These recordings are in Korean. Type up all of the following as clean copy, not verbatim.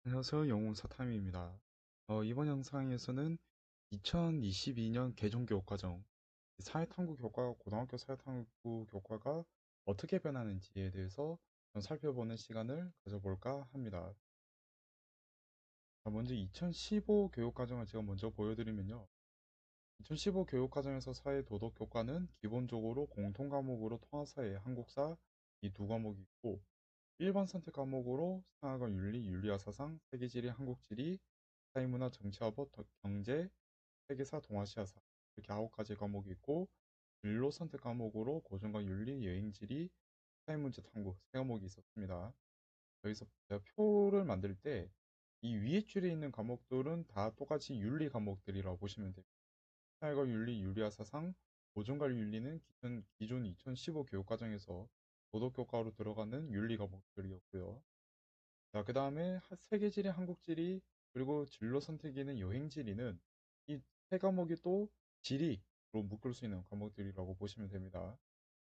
안녕하세요. 영웅사 타임입니다. 이번 영상에서는 2022년 개정교육과정 사회탐구 교과, 고등학교 사회탐구 교과가 어떻게 변하는지에 대해서 좀 살펴보는 시간을 가져볼까 합니다. 자, 먼저 2015 교육과정을 제가 먼저 보여드리면요. 2015 교육과정에서 사회도덕교과는 기본적으로 공통과목으로 통합사회, 한국사 이 두 과목이 있고, 일반 선택 과목으로 상하과 윤리, 윤리와 사상, 세계지리, 한국지리, 사회문화, 정치화법, 경제, 세계사, 동아시아사 이렇게 9가지 과목이 있고, 진로 선택 과목으로 고전과 윤리, 여행지리, 사회문제 탐구 세 과목이 있었습니다. 여기서 제가 표를 만들 때 이 위에 줄에 있는 과목들은 다 똑같이 윤리 과목들이라고 보시면 됩니다. 사회과 윤리, 윤리와 사상, 고전과 윤리는 기존 2015 교육과정에서 도덕교과로 들어가는 윤리 과목들이었고요. 자, 그 다음에 세계지리, 한국지리, 그리고 진로 선택에는 여행지리는 이 세 과목이 또 지리로 묶을 수 있는 과목들이라고 보시면 됩니다.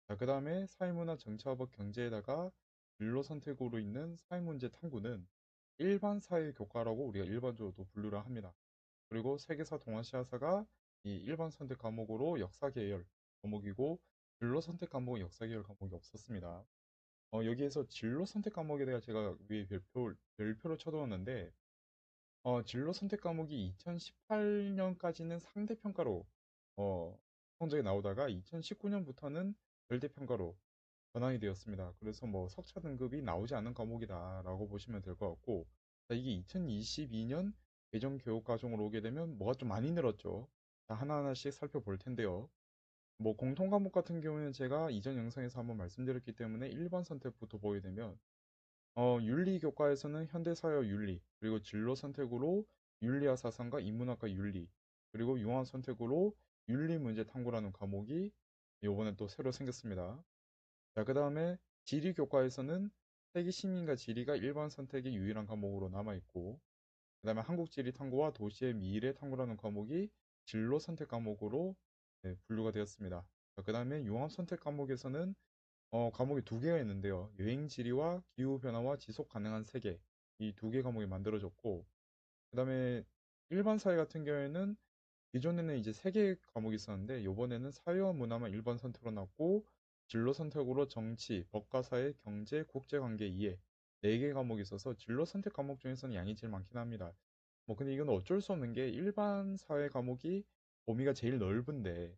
자, 그 다음에 사회문화, 정치화법, 경제에다가 진로 선택으로 있는 사회문제 탐구는 일반 사회교과라고 우리가 일반적으로 분류를 합니다. 그리고 세계사, 동아시아사가 이 일반 선택 과목으로 역사 계열 과목이고, 진로 선택 과목은 역사 계열 과목이 없었습니다. 여기에서 진로 선택 과목에 대해 제가 위에 별표를 쳐두었는데, 진로 선택 과목이 2018년까지는 상대평가로 성적이 나오다가 2019년부터는 절대평가로 전환이 되었습니다. 그래서 뭐 석차 등급이 나오지 않는 과목이다라고 보시면 될 것 같고, 자, 이게 2022년 개정 교육 과정으로 오게 되면 뭐가 좀 많이 늘었죠. 자, 하나하나씩 살펴볼 텐데요. 뭐 공통 과목 같은 경우에는 제가 이전 영상에서 한번 말씀드렸기 때문에 1번 선택부터 보게 되면, 윤리 교과에서는 현대사회 윤리, 그리고 진로 선택으로 윤리와 사상과 인문학과 윤리, 그리고 융합 선택으로 윤리 문제 탐구라는 과목이 이번에 또 새로 생겼습니다. 자, 그 다음에 지리 교과에서는 세계 시민과 지리가 일반 선택의 유일한 과목으로 남아있고, 그 다음에 한국 지리 탐구와 도시의 미래 탐구라는 과목이 진로 선택 과목으로 분류가 되었습니다. 그 다음에 융합 선택 과목에서는 과목이 두 개가 있는데요. 여행 지리와 기후 변화와 지속 가능한 세계 이 두 개 과목이 만들어졌고, 그 다음에 일반 사회 같은 경우에는 기존에는 이제 세 개 과목이 있었는데 이번에는 사회와 문화만 일반 선택으로 났고, 진로 선택으로 정치, 법과 사회, 경제, 국제관계 이해 네 개 과목이 있어서 진로 선택 과목 중에서는 양이 제일 많긴 합니다. 뭐 근데 이건 어쩔 수 없는 게 일반 사회 과목이 범위가 제일 넓은데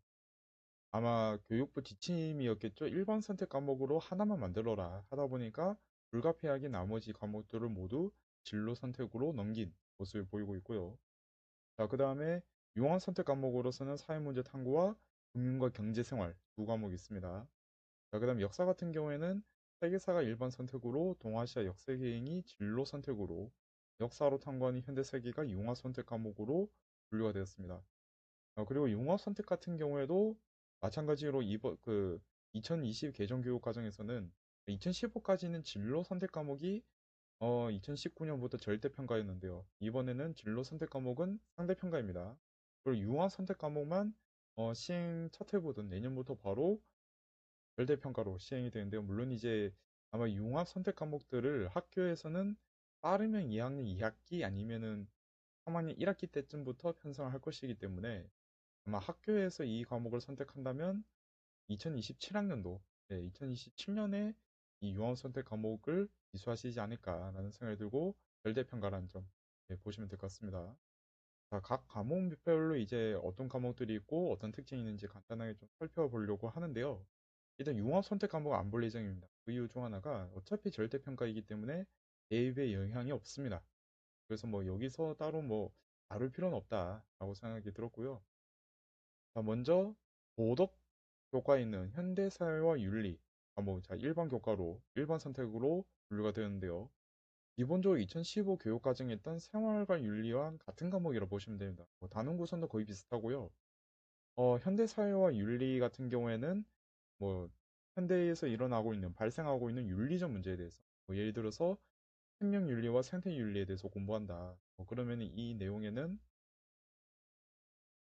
아마 교육부 지침이었겠죠. 일반 선택 과목으로 하나만 만들어라 하다 보니까 불가피하게 나머지 과목들을 모두 진로 선택으로 넘긴 모습을 보이고 있고요. 자, 그 다음에 융합 선택 과목으로서는 사회문제 탐구와 금융과 경제생활 두 과목이 있습니다. 자, 그 다음 역사 같은 경우에는 세계사가 일반 선택으로 동아시아 역사계행이 진로 선택으로 역사로 탐구하는 현대세계가 융합 선택 과목으로 분류가 되었습니다. 그리고 융합 선택 같은 경우에도 마찬가지로 이번 2020 개정 교육 과정에서는 2015까지는 진로 선택 과목이 2019년부터 절대평가였는데요. 이번에는 진로 선택 과목은 상대평가입니다. 그리고 융합 선택 과목만 시행 첫 해보던 내년부터 바로 절대평가로 시행이 되는데요. 물론 이제 아마 융합 선택 과목들을 학교에서는 빠르면 2학년 2학기 아니면은 3학년 1학기 때쯤부터 편성을 할 것이기 때문에 아마 학교에서 이 과목을 선택한다면 2027학년도, 2027년에 이 융합 선택 과목을 이수하시지 않을까라는 생각이 들고 절대평가라는 점 보시면 될 것 같습니다. 자, 각 과목별로 이제 어떤 과목들이 있고 어떤 특징이 있는지 간단하게 좀 살펴보려고 하는데요. 일단 융합 선택 과목은 안 볼 예정입니다. 그 이유 중 하나가 어차피 절대평가이기 때문에 대입에 영향이 없습니다. 그래서 뭐 여기서 따로 뭐 다룰 필요는 없다라고 생각이 들었고요. 자, 먼저 도덕 교과에 있는 현대사회와 윤리 과목, 자, 일반 교과로 일반 선택으로 분류가 되었는데요. 기본적으로 2015 교육 과정에 있던 생활과 윤리와 같은 과목이라고 보시면 됩니다. 단원 구성도 거의 비슷하고요. 현대사회와 윤리 같은 경우에는 뭐 현대에서 일어나고 있는 발생하고 있는 윤리적 문제에 대해서 뭐 예를 들어서 생명윤리와 생태윤리에 대해서 공부한다. 그러면 이 내용에는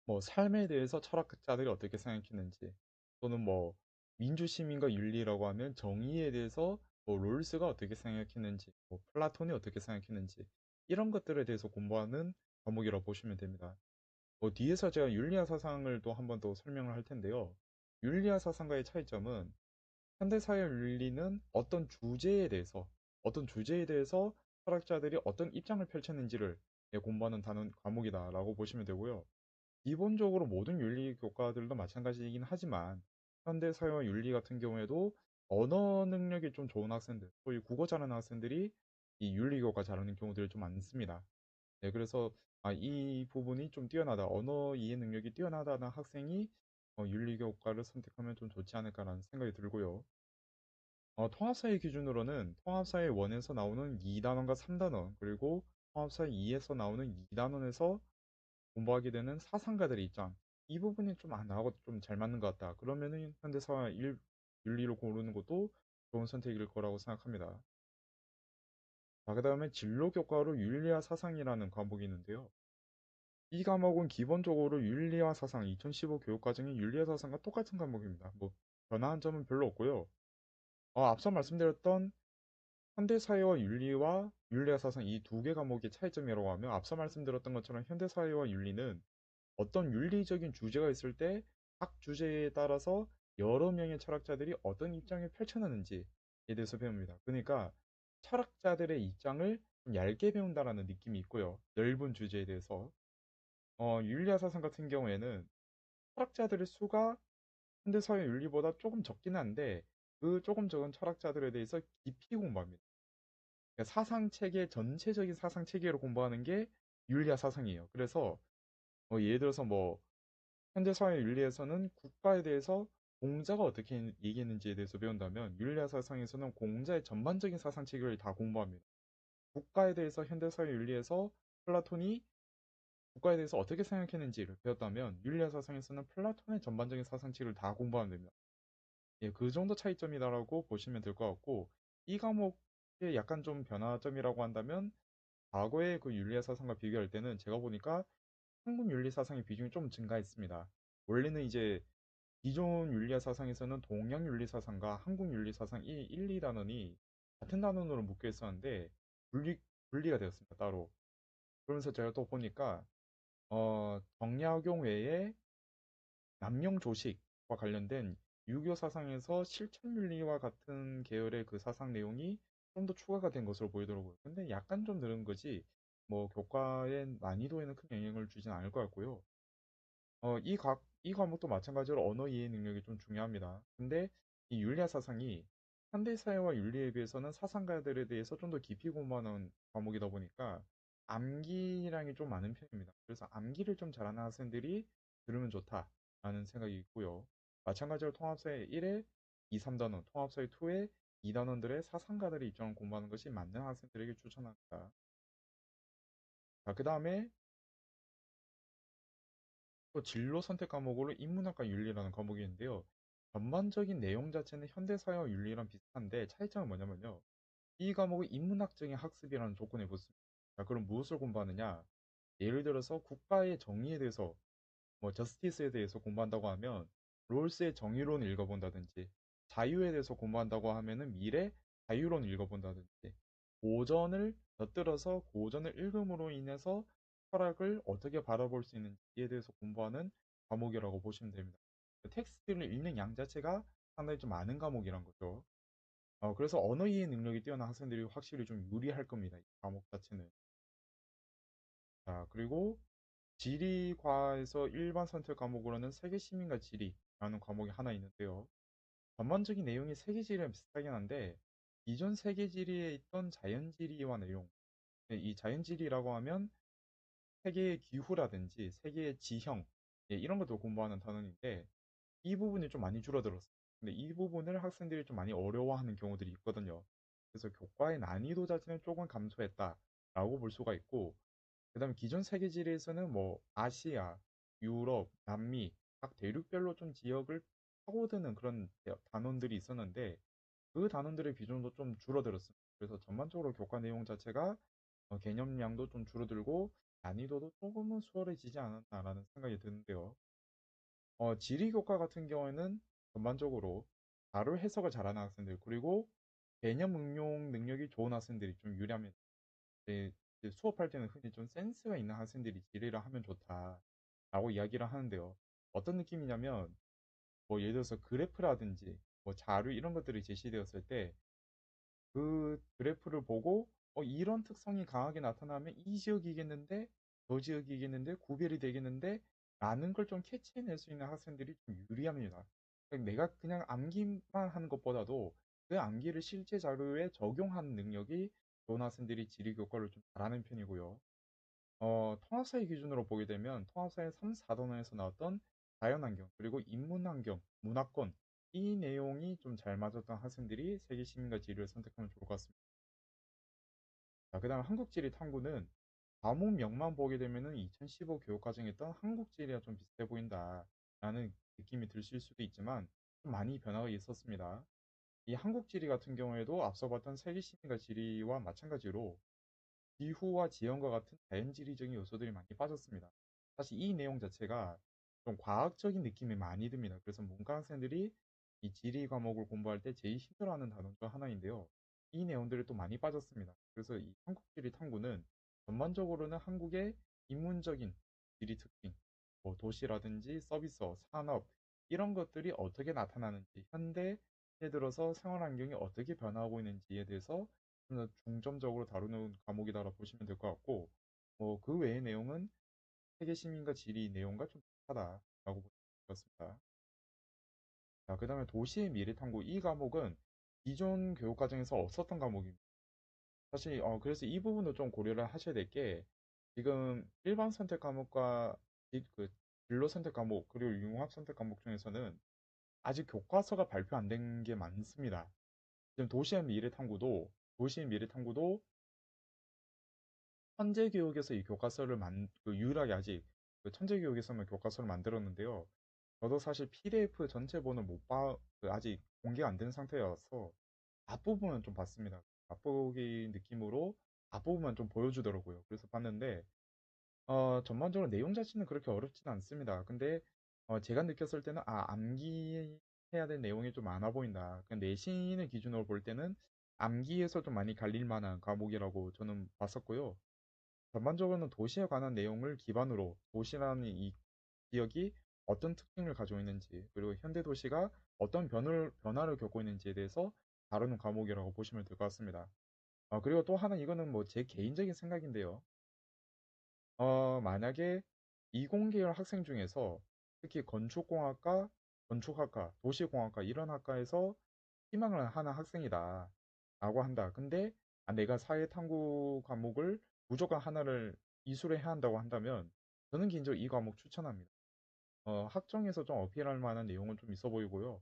뭐 삶에 대해서 철학자들이 어떻게 생각했는지, 또는 뭐 민주시민과 윤리라고 하면 정의에 대해서 뭐 롤스가 어떻게 생각했는지, 뭐 플라톤이 어떻게 생각했는지, 이런 것들에 대해서 공부하는 과목이라고 보시면 됩니다. 뒤에서 제가 윤리학 사상을 또 한 번 더 설명을 할 텐데요. 윤리학 사상과의 차이점은 현대사회 윤리는 어떤 주제에 대해서 철학자들이 어떤 입장을 펼쳤는지를 공부하는 단원 과목이다라고 보시면 되고요. 기본적으로 모든 윤리 교과들도 마찬가지이긴 하지만 현대사회와 윤리 같은 경우에도 언어 능력이 좀 좋은 학생들, 소위 국어 잘하는 학생들이 이 윤리 교과 잘하는 경우들이 좀 많습니다. 네, 그래서 이 부분이 좀 뛰어나다, 언어 이해 능력이 뛰어나다는 학생이 윤리 교과를 선택하면 좀 좋지 않을까라는 생각이 들고요. 통합사회 기준으로는 통합사회 1에서 나오는 2단원과 3단원, 그리고 통합사회 2에서 나오는 2단원에서 공부하게 되는 사상가들의 입장, 이 부분이 좀 나하고 좀 잘 맞는 것 같다. 그러면은 현대사와 윤리로 고르는 것도 좋은 선택일 거라고 생각합니다. 자, 그 다음에 진로교과로 윤리와 사상이라는 과목이 있는데요. 이 과목은 기본적으로 윤리와 사상 2015 교육과정의 윤리와 사상과 똑같은 과목입니다. 뭐 변화한 점은 별로 없고요. 앞서 말씀드렸던 현대사회와 윤리와 윤리와 사상 이 두 개 과목의 차이점이라고 하면 앞서 말씀드렸던 것처럼 현대사회와 윤리는 어떤 윤리적인 주제가 있을 때 각 주제에 따라서 여러 명의 철학자들이 어떤 입장을 펼쳐내는지에 대해서 배웁니다. 그러니까 철학자들의 입장을 좀 얇게 배운다라는 느낌이 있고요. 넓은 주제에 대해서. 윤리와 사상 같은 경우에는 철학자들의 수가 현대사회 윤리보다 조금 적긴 한데 그 조금 적은 철학자들에 대해서 깊이 공부합니다. 그러니까 사상 체계 전체적인 사상 체계로 공부하는 게 윤리와 사상이에요. 그래서 예를 들어서 뭐 현대사회 윤리에서는 국가에 대해서 공자가 어떻게 얘기했는지에 대해서 배운다면 윤리와 사상에서는 공자의 전반적인 사상 체계를 다 공부합니다. 국가에 대해서 현대사회 윤리에서 플라톤이 국가에 대해서 어떻게 생각했는지를 배웠다면 윤리와 사상에서는 플라톤의 전반적인 사상 체계를 다 공부하면 됩니다. 예, 그 정도 차이점이다라고 보시면 될 것 같고 이 과목의 약간 좀 변화점이라고 한다면 과거의 그 윤리와 사상과 비교할 때는 제가 보니까 한국 윤리 사상의 비중이 좀 증가했습니다. 원래는 이제 기존 윤리학 사상에서는 동양 윤리 사상과 한국 윤리 사상 1, 2단원이 같은 단원으로 묶여 있었는데 분리가 되었습니다. 따로. 그러면서 제가 또 보니까 정약용 외에 남명조식과 관련된 유교 사상에서 실천윤리와 같은 계열의 그 사상 내용이 좀 더 추가가 된 것으로 보이더라고요. 근데 약간 좀 늘은 거지, 뭐 교과의 난이도에는 큰 영향을 주진 않을 것 같고요. 이 과목도 마찬가지로 언어 이해 능력이 좀 중요합니다. 근데 이 윤리학 사상이 현대사회와 윤리에 비해서는 사상가들에 대해서 좀 더 깊이 공부하는 과목이다 보니까 암기량이 좀 많은 편입니다. 그래서 암기를 좀 잘하는 학생들이 들으면 좋다라는 생각이 있고요. 마찬가지로 통합사회 1에 2, 3단원, 통합사회 2에 2단원들의 사상가들의 입장을 공부하는 것이 맞는 학생들에게 추천합니다. 자, 그 다음에 또 진로 선택 과목으로 인문학과 윤리라는 과목이 있는데요. 전반적인 내용 자체는 현대사회와 윤리랑 비슷한데 차이점은 뭐냐면요. 이 과목은 인문학적인 학습이라는 조건에 붙습니다. 자, 그럼 무엇을 공부하느냐? 예를 들어서 국가의 정의에 대해서, 뭐 저스티스에 대해서 공부한다고 하면 롤스의 정의론을 읽어본다든지, 자유에 대해서 공부한다고 하면은 밀의 자유론을 읽어본다든지, 고전을 읽음으로 인해서 철학을 어떻게 바라볼 수 있는지에 대해서 공부하는 과목이라고 보시면 됩니다. 텍스트를 읽는 양 자체가 상당히 좀 많은 과목이란 거죠. 그래서 언어 이해 능력이 뛰어난 학생들이 확실히 좀 유리할 겁니다. 이 과목 자체는. 자, 그리고 지리과에서 일반 선택 과목으로는 세계 시민과 지리라는 과목이 하나 있는데요. 전반적인 내용이 세계 지리랑 비슷하긴 한데 이전 세계 지리에 있던 자연 지리와 내용, 이 자연 지리라고 하면 세계의 기후라든지 세계의 지형, 이런 것들 공부하는 단원인데 이 부분이 좀 많이 줄어들었어요. 근데 이 부분을 학생들이 좀 많이 어려워하는 경우들이 있거든요. 그래서 교과의 난이도 자체는 조금 감소했다라고 볼 수가 있고, 그 다음에 기존 세계지리에서는 뭐 아시아, 유럽, 남미 각 대륙별로 좀 지역을 파고드는 그런 단원들이 있었는데 그 단원들의 비중도 좀 줄어들었습니다. 그래서 전반적으로 교과 내용 자체가 개념량도 좀 줄어들고 난이도도 조금은 수월해지지 않았나라는 생각이 드는데요. 지리 교과 같은 경우에는 전반적으로 바로 해석을 잘하는 학생들 그리고 개념 응용 능력이 좋은 학생들이 좀 유리합니다. 네, 이제 수업할 때는 흔히 좀 센스가 있는 학생들이 질의를 하면 좋다라고 이야기를 하는데요. 어떤 느낌이냐면 뭐 예를 들어서 그래프라든지 뭐 자료 이런 것들이 제시되었을 때 그 그래프를 보고 이런 특성이 강하게 나타나면 이 지역이겠는데 저 지역이겠는데 구별이 되겠는데 라는 걸 좀 캐치해낼 수 있는 학생들이 좀 유리합니다. 그러니까 내가 그냥 암기만 하는 것보다도 그 암기를 실제 자료에 적용하는 능력이 좋은 학생들이 지리 교과를 좀 잘하는 편이고요. 통합사회 기준으로 보게 되면 통합사회 3, 4단원에서 나왔던 자연환경, 그리고 인문환경, 문화권 이 내용이 좀 잘 맞았던 학생들이 세계시민과 지리를 선택하면 좋을 것 같습니다. 자, 그다음 한국지리 탐구는 과목명만 보게 되면은 2015 교육과정에 있던 한국지리와 좀 비슷해 보인다라는 느낌이 드실 수도 있지만 좀 많이 변화가 있었습니다. 이 한국지리 같은 경우에도 앞서 봤던 세계시민과 지리와 마찬가지로 기후와 지형과 같은 자연지리적인 요소들이 많이 빠졌습니다. 사실 이 내용 자체가 좀 과학적인 느낌이 많이 듭니다. 그래서 문과 학생들이 이 지리 과목을 공부할 때 제일 힘들어하는 단어 중 하나인데요. 이 내용들이 또 많이 빠졌습니다. 그래서 이 한국지리 탐구는 전반적으로는 한국의 인문적인 지리 특징, 뭐 도시라든지 서비스업, 산업 이런 것들이 어떻게 나타나는지, 현대에 들어서 생활 환경이 어떻게 변화하고 있는지에 대해서 좀 더 중점적으로 다루는 과목이다라고 보시면 될 것 같고, 그 외의 내용은 세계 시민과 지리 내용과 좀 비슷하다라고 보시면 될 것 같습니다. 자, 그 다음에 도시의 미래 탐구 이 과목은 기존 교육 과정에서 없었던 과목입니다. 사실 그래서 이 부분도 좀 고려를 하셔야 될 게 지금 일반 선택 과목과 그 진로 선택 과목 그리고 융합 선택 과목 중에서는 아직 교과서가 발표 안 된 게 많습니다. 지금 도시의 미래 탐구도 천재 교육에서 이 교과서를 유일하게 아직 그 천재 교육에서만 교과서를 만들었는데요. 저도 사실 PDF 전체본을 아직 공개가 안 된 상태여서 앞부분은 좀 봤습니다. 맛보기 느낌으로 앞부분만 좀 보여주더라고요. 그래서 봤는데 전반적으로 내용 자체는 그렇게 어렵진 않습니다. 근데 제가 느꼈을 때는 암기해야 될 내용이 좀 많아 보인다. 그 내신을 기준으로 볼 때는 암기에서 좀 많이 갈릴 만한 과목이라고 저는 봤었고요. 전반적으로는 도시에 관한 내용을 기반으로 도시라는 이 지역이 어떤 특징을 가지고 있는지, 그리고 현대 도시가 어떤 변화를 겪고 있는지에 대해서 다루는 과목이라고 보시면 될 것 같습니다. 그리고 또 하나 이거는 뭐 제 개인적인 생각인데요. 만약에 이공계열 학생 중에서 특히 건축공학과, 건축학과, 도시공학과 이런 학과에서 희망을 하는 학생이다 라고 한다. 근데 내가 사회탐구 과목을 무조건 하나를 이수를 해야 한다고 한다면 저는 개인적으로 이 과목 추천합니다. 학정에서 좀 어필할 만한 내용은 좀 있어 보이고요.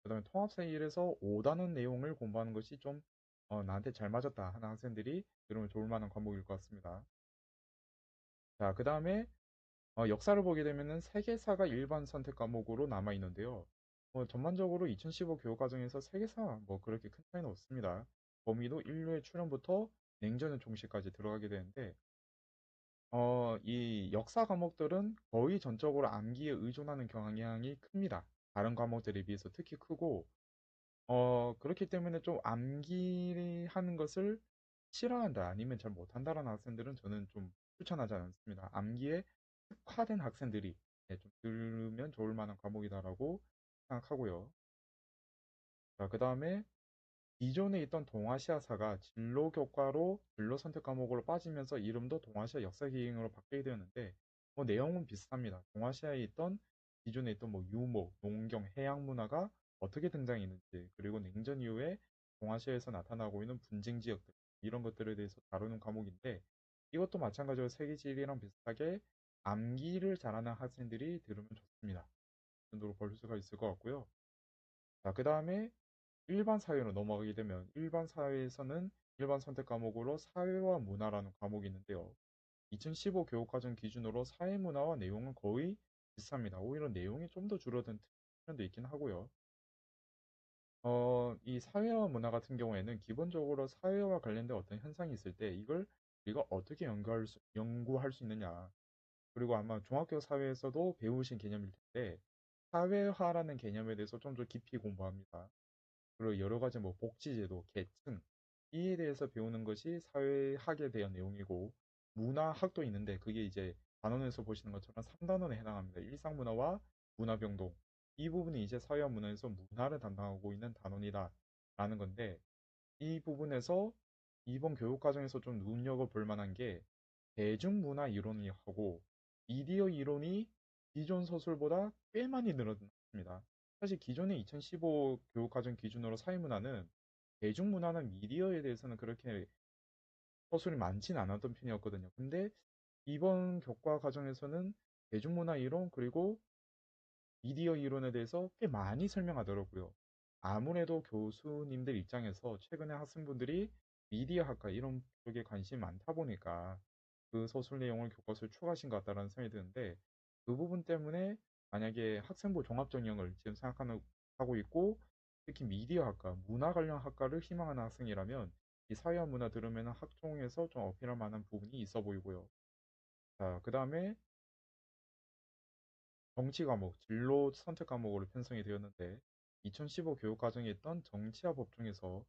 그다음에 통합생일에서 5단원 내용을 공부하는 것이 좀 나한테 잘 맞았다 하는 학생들이 들으면 좋을 만한 과목일 것 같습니다. 자, 그 다음에 역사를 보게 되면은 세계사가 일반 선택 과목으로 남아 있는데요. 전반적으로 2015 교육과정에서 세계사 뭐 그렇게 큰 차이는 없습니다. 범위도 인류의 출현부터 냉전의 종식까지 들어가게 되는데 이 역사 과목들은 거의 전적으로 암기에 의존하는 경향이 큽니다. 다른 과목들에 비해서 특히 크고 그렇기 때문에 좀 암기하는 것을 싫어한다 아니면 잘 못한다라는 학생들은 저는 좀 추천하지 않습니다. 암기에 특화된 학생들이 좀 들으면 좋을 만한 과목이다라고 생각하고요. 자, 그 다음에 기존에 있던 동아시아사가 진로 교과로 진로 선택 과목으로 빠지면서 이름도 동아시아 역사기행으로 바뀌게 되었는데 내용은 비슷합니다. 동아시아에 있던 기존에 있던 뭐 유목, 농경, 해양 문화가 어떻게 등장했는지 그리고 냉전 이후에 동아시아에서 나타나고 있는 분쟁 지역들 이런 것들에 대해서 다루는 과목인데 이것도 마찬가지로 세계지리랑 비슷하게 암기를 잘하는 학생들이 들으면 좋습니다. 그 정도로 볼 수가 있을 것 같고요. 자, 그 다음에 일반 사회로 넘어가게 되면 일반 사회에서는 일반 선택 과목으로 사회와 문화라는 과목이 있는데요. 2015 교육과정 기준으로 사회문화와 내용은 거의 비슷합니다. 오히려 내용이 좀 더 줄어든 측면도 있긴 하고요. 이 사회와 문화 같은 경우에는 기본적으로 사회와 관련된 어떤 현상이 있을 때 이걸 우리가 어떻게 연구할 수 있느냐. 그리고 아마 중학교 사회에서도 배우신 개념일 텐데 사회화라는 개념에 대해서 좀 더 깊이 공부합니다. 그리고 여러 가지 뭐 복지제도, 계층 이에 대해서 배우는 것이 사회학에 대한 내용이고 문화학도 있는데 그게 이제 단원에서 보시는 것처럼 3단원에 해당합니다. 일상문화와 문화병동. 이 부분이 이제 사회와 문화에서 문화를 담당하고 있는 단원이다라는 건데 이 부분에서 이번 교육과정에서 좀 눈여겨볼 만한 게 대중문화 이론하고 미디어 이론이 기존 서술보다 꽤 많이 늘어났습니다. 사실 기존의 2015 교육과정 기준으로 사회문화는 대중문화나 미디어에 대해서는 그렇게 서술이 많진 않았던 편이었거든요. 근데 이번 교과 과정에서는 대중문화 이론 그리고 미디어 이론에 대해서 꽤 많이 설명하더라고요. 아무래도 교수님들 입장에서 최근에 학생분들이 미디어 학과 이런 쪽에 관심이 많다 보니까 그 서술 내용을 교과서에 추가하신 것 같다라는 생각이 드는데 그 부분 때문에 만약에 학생부 종합전형을 지금 생각하고 있고 특히 미디어 학과, 문화 관련 학과를 희망하는 학생이라면 이 사회와 문화 들으면 학종에서 좀 어필할 만한 부분이 있어 보이고요. 자, 그 다음에 정치 과목, 진로 선택 과목으로 편성이 되었는데 2015 교육 과정에 있던 정치와 법 중에서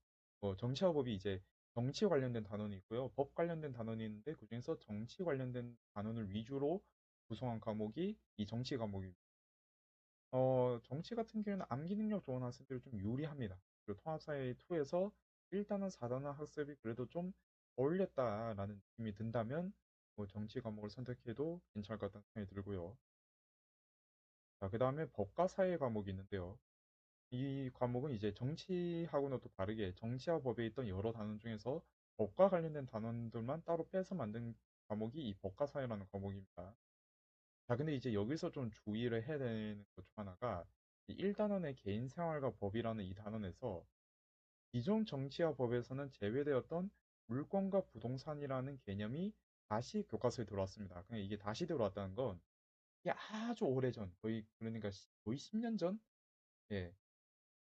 정치와 법이 이제 정치 관련된 단원이 있고요. 법 관련된 단원이 있는데 그중에서 정치 관련된 단원을 위주로 구성한 과목이 이 정치 과목입니다. 정치 같은 경우에는 암기 능력 좋은 학생들이 좀 유리합니다. 그리고 통합사회 2에서 1단원, 4단원 학습이 그래도 좀 어울렸다라는 느낌이 든다면 뭐 정치 과목을 선택해도 괜찮을 것 같다는 생각이 들고요. 자, 그 다음에 법과 사회 과목이 있는데요. 이 과목은 이제 정치하고는 또 다르게 정치와 법에 있던 여러 단원 중에서 법과 관련된 단원들만 따로 빼서 만든 과목이 이 법과 사회라는 과목입니다. 자, 근데 이제 여기서 좀 주의를 해야 되는 것 중 하나가 이 1단원의 개인 생활과 법이라는 이 단원에서 기존 정치와 법에서는 제외되었던 물권과 부동산이라는 개념이 다시 교과서에 들어왔습니다. 그냥 이게 다시 들어왔다는 건 이게 아주 오래전, 거의 그러니까 거의 10년 전? 예,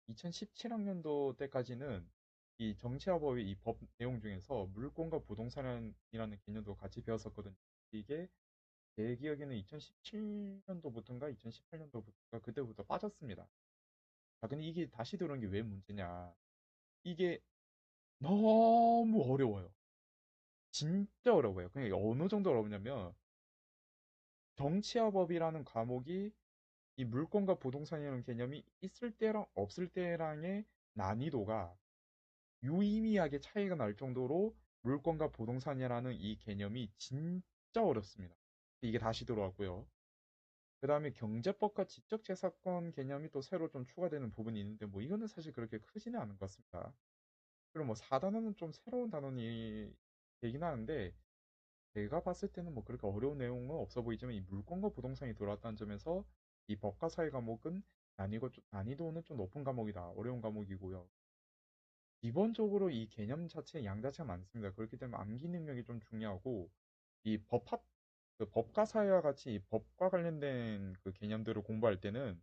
2017학년도 때까지는 이 정치화법의 이 법 내용 중에서 물권과 부동산이라는 개념도 같이 배웠었거든요. 이게 제 기억에는 2017년도부터인가 2018년도부터인가 그때부터 빠졌습니다. 아, 근데 이게 다시 들어온 게 왜 문제냐? 이게 너무 어려워요. 진짜 어려워요. 그냥 어느 정도 어렵냐면 정치화법이라는 과목이 이 물권과 부동산이라는 개념이 있을 때랑 없을 때랑의 난이도가 유의미하게 차이가 날 정도로 물권과 부동산이라는 이 개념이 진짜 어렵습니다. 이게 다시 들어왔고요. 그 다음에 경제법과 지적재산권 개념이 또 새로 좀 추가되는 부분이 있는데 뭐 이거는 사실 그렇게 크지는 않은 것 같습니다. 그리고 뭐 4단원은 좀 새로운 단원이 되긴 하는데 제가 봤을 때는 뭐 그렇게 어려운 내용은 없어 보이지만 이 물권과 부동산이 들어왔다는 점에서 이 법과 사회 과목은 난이도는 좀 높은 과목이다. 어려운 과목이고요. 기본적으로 이 개념 자체 양 자체가 많습니다. 그렇기 때문에 암기 능력이 좀 중요하고 이 그 법과 사회와 같이 이 법과 관련된 그 개념들을 공부할 때는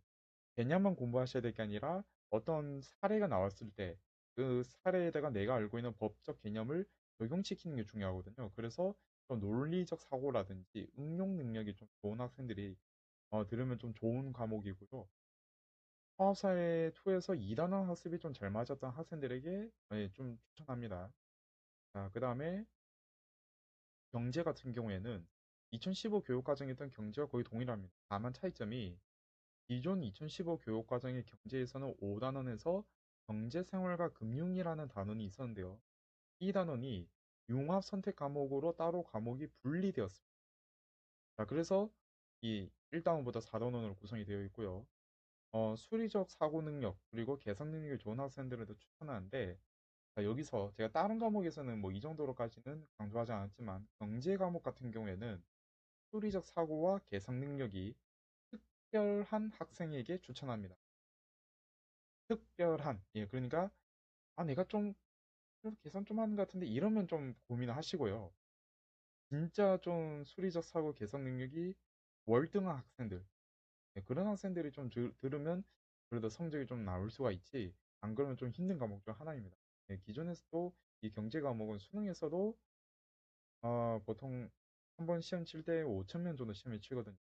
개념만 공부하셔야 될 게 아니라 어떤 사례가 나왔을 때 그 사례에다가 내가 알고 있는 법적 개념을 적용시키는 게 중요하거든요. 그래서 좀 논리적 사고라든지 응용 능력이 좀 좋은 학생들이 들으면 좀 좋은 과목이고요. 화합사회 2에서 2단원 학습이 좀 잘 맞았던 학생들에게 좀 추천합니다. 자, 그 다음에 경제 같은 경우에는 2015 교육과정에 있던 경제와 거의 동일합니다. 다만 차이점이 기존 2015 교육과정의 경제에서는 5단원에서 경제생활과 금융이라는 단원이 있었는데요. 이 단원이 융합 선택 과목으로 따로 과목이 분리되었습니다. 자, 그래서 이 1단원보다 4단원으로 구성이 되어 있고요. 수리적 사고 능력 그리고 계산 능력이 좋은 학생들에도 추천하는데 자, 여기서 제가 다른 과목에서는 뭐 이 정도로까지는 강조하지 않았지만 경제 과목 같은 경우에는 수리적 사고와 계산 능력이 특별한 학생에게 추천합니다. 특별한 예 그러니까 아 내가 좀 그래도 계산 좀 하는 것 같은데 이러면 좀 고민을 하시고요. 진짜 좀 수리적 사고 계산 능력이 월등한 학생들 그런 학생들이 좀 들으면 그래도 성적이 좀 나올 수가 있지 안 그러면 좀 힘든 과목 중 하나입니다. 기존에서도 이 경제 과목은 수능에서도 보통 한 번 시험 칠 때 5천 명 정도 시험을 치거든요.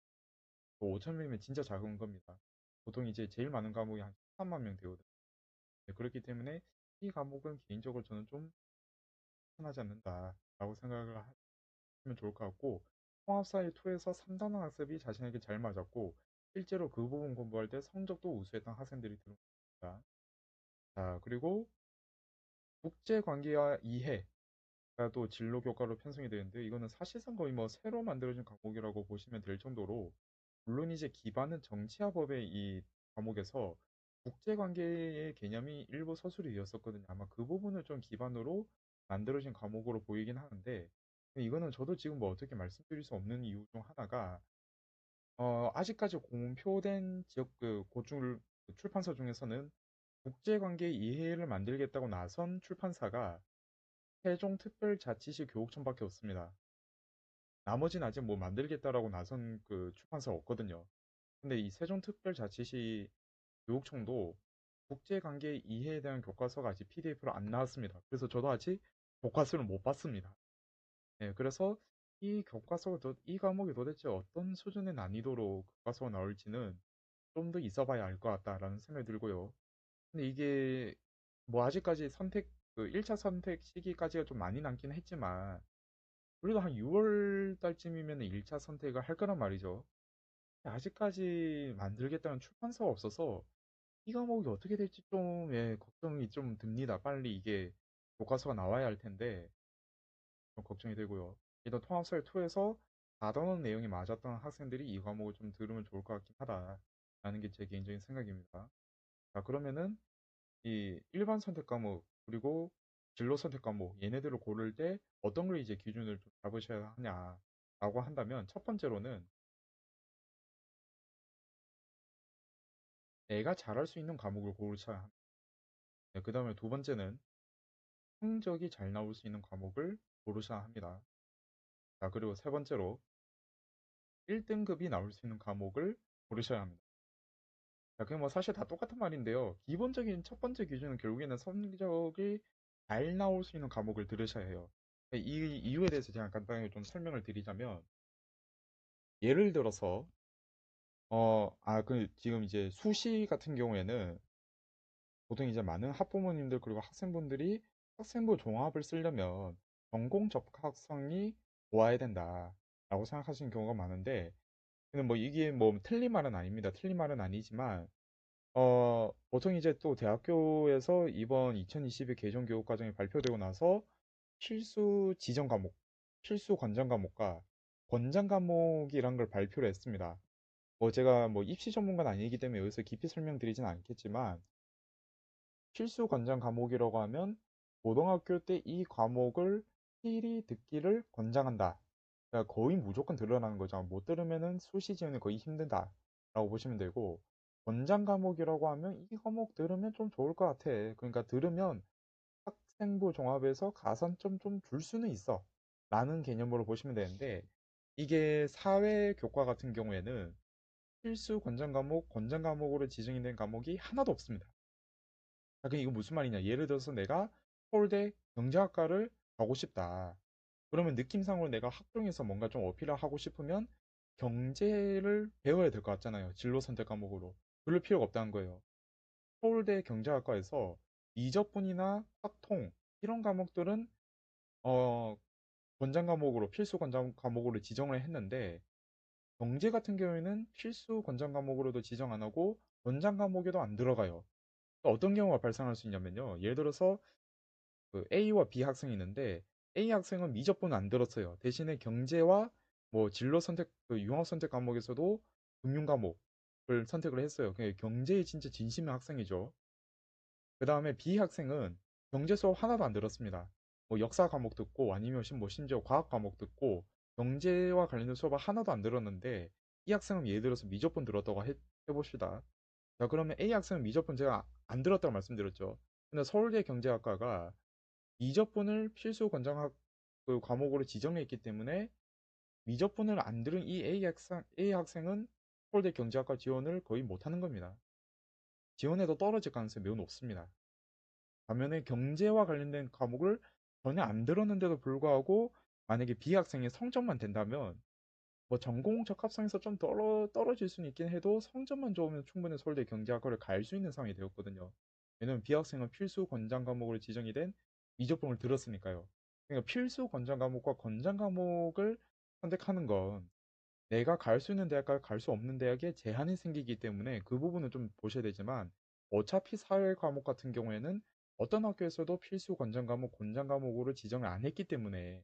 5천 명이면 진짜 작은 겁니다. 보통 이제 제일 많은 과목이 한 13만 명 되거든요. 그렇기 때문에 이 과목은 개인적으로 저는 좀 추천하지 않는다라고 생각을 하면 좋을 것 같고, 통합사일 2에서 3단원 학습이 자신에게 잘 맞았고 실제로 그 부분 공부할 때 성적도 우수했던 학생들이 들어옵니다. 자, 그리고 국제관계와 이해가 또 진로 교과로 편성이 되는데, 이거는 사실상 거의 뭐 새로 만들어진 과목이라고 보시면 될 정도로, 물론 이제 기반은 정치와 법의 이 과목에서 국제관계의 개념이 일부 서술이 되었었거든요. 아마 그 부분을 좀 기반으로 만들어진 과목으로 보이긴 하는데, 근데 이거는 저도 지금 뭐 어떻게 말씀드릴 수 없는 이유 중 하나가, 아직까지 공표된 지역 그 고출 그 출판사 중에서는 국제관계 이해를 만들겠다고 나선 출판사가 세종특별자치시 교육청밖에 없습니다. 나머지는 아직 뭐 만들겠다라고 나선 그 출판사가 없거든요. 근데 이 세종특별자치시 교육청도 국제관계 이해에 대한 교과서가 아직 PDF로 안 나왔습니다. 그래서 저도 아직 교과서를 못 봤습니다. 네, 그래서 이 과목이 도대체 어떤 수준의 난이도로 교과서가 나올지는 좀 더 있어봐야 알 것 같다라는 생각이 들고요. 근데 이게 뭐 아직까지 그 1차 선택 시기까지가 좀 많이 남긴 했지만, 그래도 한 6월 달쯤이면 1차 선택을 할 거란 말이죠. 아직까지 만들겠다는 출판사가 없어서 이 과목이 어떻게 될지 좀, 예, 걱정이 좀 듭니다. 빨리 이게 교과서가 나와야 할 텐데 좀 걱정이 되고요. 일단 통합사회 2에서 4단원 내용이 맞았던 학생들이 이 과목을 좀 들으면 좋을 것 같긴 하다라는 게 제 개인적인 생각입니다. 자, 그러면은 이 일반 선택 과목 그리고 진로 선택 과목 얘네들을 고를 때 어떤 걸 이제 기준을 좀 잡으셔야 하냐라고 한다면, 첫 번째로는 내가 잘할 수 있는 과목을 고르셔야 합니다. 네, 그 다음에 두 번째는 성적이 잘 나올 수 있는 과목을 고르셔야 합니다. 자, 그리고 세 번째로 1등급이 나올 수 있는 과목을 고르셔야 합니다. 자, 그게 뭐 사실 다 똑같은 말인데요. 기본적인 첫 번째 기준은 결국에는 성적이 잘 나올 수 있는 과목을 들으셔야 해요. 이 이유에 대해서 제가 간단하게 좀 설명을 드리자면, 예를 들어서 지금 이제 수시 같은 경우에는 보통 이제 많은 학부모님들 그리고 학생분들이 학생부 종합을 쓰려면 전공 적합성이 좋아야 된다라고 생각하시는 경우가 많은데, 근데 뭐 이게 뭐 틀린 말은 아닙니다. 틀린 말은 아니지만, 보통 이제 또 대학교에서 이번 2022 개정 교육 과정이 발표되고 나서 필수 지정 과목, 필수 권장 과목과 권장 과목이란 걸 발표를 했습니다. 뭐 제가 뭐 입시 전문가는 아니기 때문에 여기서 깊이 설명드리진 않겠지만, 필수 권장 과목이라고 하면 고등학교 때 이 과목을 필히 듣기를 권장한다. 그러니까 거의 무조건 들으라는 거죠. 못 들으면은 수시 지원이 거의 힘든다라고 보시면 되고, 권장 과목이라고 하면 이 과목 들으면 좀 좋을 것 같아. 그러니까 들으면 학생부 종합에서 가산점 좀 줄 수는 있어. 라는 개념으로 보시면 되는데, 이게 사회 교과 같은 경우에는 필수 권장 과목, 권장 과목으로 지정이 된 과목이 하나도 없습니다. 그럼 이거 무슨 말이냐? 예를 들어서 내가 서울대 경제학과를 가고 싶다. 그러면 느낌상으로 내가 학종에서 뭔가 좀 어필을 하고 싶으면 경제를 배워야 될 것 같잖아요. 진로 선택 과목으로. 그럴 필요가 없다는 거예요. 서울대 경제학과에서 미적분이나 확통 이런 과목들은 어, 권장 과목으로 필수 권장 과목으로 지정을 했는데, 경제 같은 경우에는 필수 권장 과목으로도 지정 안 하고 권장 과목에도 안 들어가요. 어떤 경우가 발생할 수 있냐면요. 예를 들어서 그 A와 B 학생이 있는데, A 학생은 미적분 안 들었어요. 대신에 경제와 뭐 진로 선택, 그 융합 선택 과목에서도 금융 과목을 선택을 했어요. 경제에 진짜 진심인 학생이죠. 그 다음에 B 학생은 경제 수업 하나도 안 들었습니다. 뭐 역사 과목 듣고 아니면 뭐 심지어 과학 과목 듣고 경제와 관련된 수업을 하나도 안 들었는데, 이 학생은 예를 들어서 미적분 들었다고 해봅시다. 자, 그러면 A 학생은 미적분 제가 안 들었다고 말씀드렸죠. 근데 서울대 경제학과가 미적분을 필수 권장학 그 과목으로 지정했기 때문에 미적분을 안 들은 이 A 학생은 서울대 경제학과 지원을 거의 못하는 겁니다. 지원해도 떨어질 가능성이 매우 높습니다. 반면에 경제와 관련된 과목을 전혀 안 들었는데도 불구하고 만약에 B 학생의 성적만 된다면, 뭐 전공 적합성에서 좀 떨어질 수는 있긴 해도 성적만 좋으면 충분히 서울대 경제학과를 갈 수 있는 상황이 되었거든요. 왜냐면 B 학생은 필수 권장 과목으로 지정이 된 미적분을 들었으니까요. 그러니까 필수 권장 과목과 권장 과목을 선택하는 건 내가 갈 수 있는 대학과 갈 수 없는 대학에 제한이 생기기 때문에 그 부분은 좀 보셔야 되지만 어차피 사회 과목 같은 경우에는 어떤 학교에서도 필수 권장 과목, 권장 과목으로 지정을 안 했기 때문에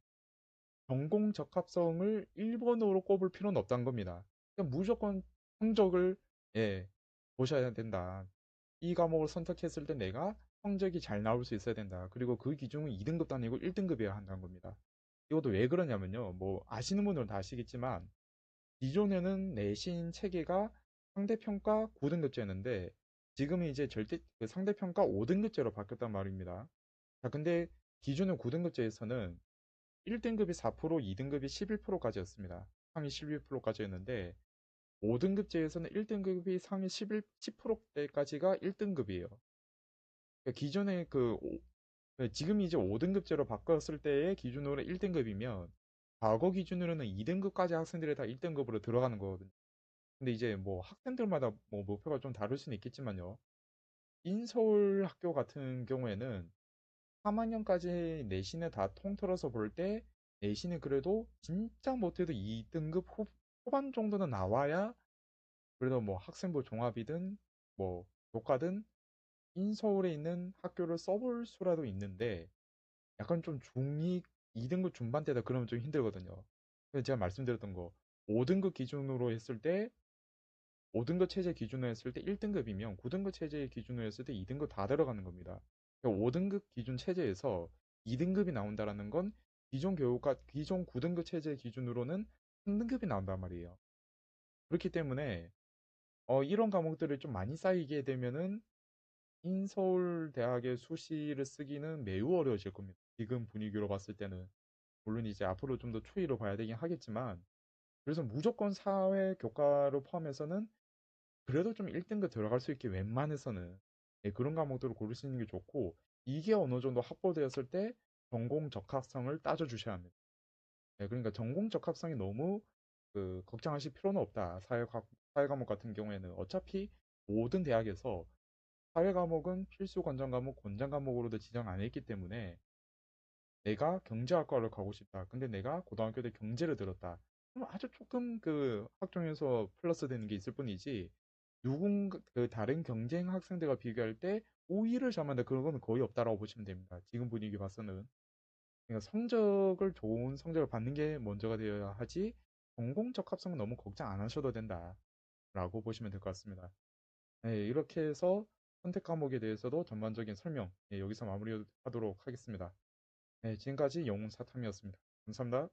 전공 적합성을 1번으로 꼽을 필요는 없다는 겁니다. 그냥 무조건 성적을 예, 보셔야 된다. 이 과목을 선택했을 때 내가 성적이 잘 나올 수 있어야 된다. 그리고 그 기준은 2등급도 아니고 1등급이어야 한다는 겁니다. 이것도 왜 그러냐면요. 뭐 아시는 분들은 다 아시겠지만 기존에는 내신 체계가 상대평가 9등급제였는데 지금은 이제 절대 그 상대평가 5등급제로 바뀌었단 말입니다. 자, 근데 기존의 9등급제에서는 1등급이 4%, 2등급이 11%까지였습니다. 상위 11%까지였는데 5등급제에서는 1등급이 상위 10%대까지가 1등급이에요. 기존의 지금 이제 5등급제로 바꿨을 때의 기준으로 1등급이면 과거 기준으로는 2등급까지 학생들이 다 1등급으로 들어가는 거거든요. 근데 이제 뭐 학생들마다 뭐 목표가 좀 다를 수는 있겠지만요. 인서울 학교 같은 경우에는 3학년까지 내신을 다 통틀어서 볼 때 내신이 그래도 진짜 못해도 2등급 후반 정도는 나와야 그래도 뭐 학생부 종합이든 뭐 교과든 인서울에 있는 학교를 써볼 수라도 있는데 약간 좀 중2, 2등급 중반대다 그러면 좀 힘들거든요. 그래서 제가 말씀드렸던 거 5등급 기준으로 했을 때 5등급 체제 기준으로 했을 때 1등급이면 9등급 체제 기준으로 했을 때 2등급 다 들어가는 겁니다. 그러니까 5등급 기준 체제에서 2등급이 나온다라는 건 기존 9등급 체제 기준으로는 3등급이 나온단 말이에요. 그렇기 때문에 이런 과목들을 좀 많이 쌓이게 되면은 인서울 대학의 수시를 쓰기는 매우 어려워질 겁니다. 지금 분위기로 봤을 때는 물론 이제 앞으로 좀 더 추이로 봐야 되긴 하겠지만 그래서 무조건 사회 교과로 포함해서는 그래도 좀 1등급 들어갈 수 있게 웬만해서는 예, 그런 과목들을 고르시는 게 좋고 이게 어느 정도 확보되었을 때 전공 적합성을 따져주셔야 합니다. 예, 그러니까 전공 적합성이 너무 걱정하실 필요는 없다. 사회 과목 같은 경우에는 어차피 모든 대학에서 사회 과목은 필수 권장 과목, 권장 과목으로도 지정 안 했기 때문에 내가 경제학과를 가고 싶다. 근데 내가 고등학교 때 경제를 들었다. 그럼 아주 조금 학종에서 플러스 되는 게 있을 뿐이지 누군가 다른 경쟁 학생들과 비교할 때 우위를 점한다 그런 건 거의 없다라고 보시면 됩니다. 지금 분위기 봐서는. 그러니까 좋은 성적을 받는 게 먼저가 되어야 하지 전공적 합성은 너무 걱정 안 하셔도 된다라고 보시면 될 것 같습니다. 네, 이렇게 해서 선택 과목에 대해서도 전반적인 설명 여기서 마무리하도록 하겠습니다. 네, 지금까지 영웅 사탐이었습니다. 감사합니다.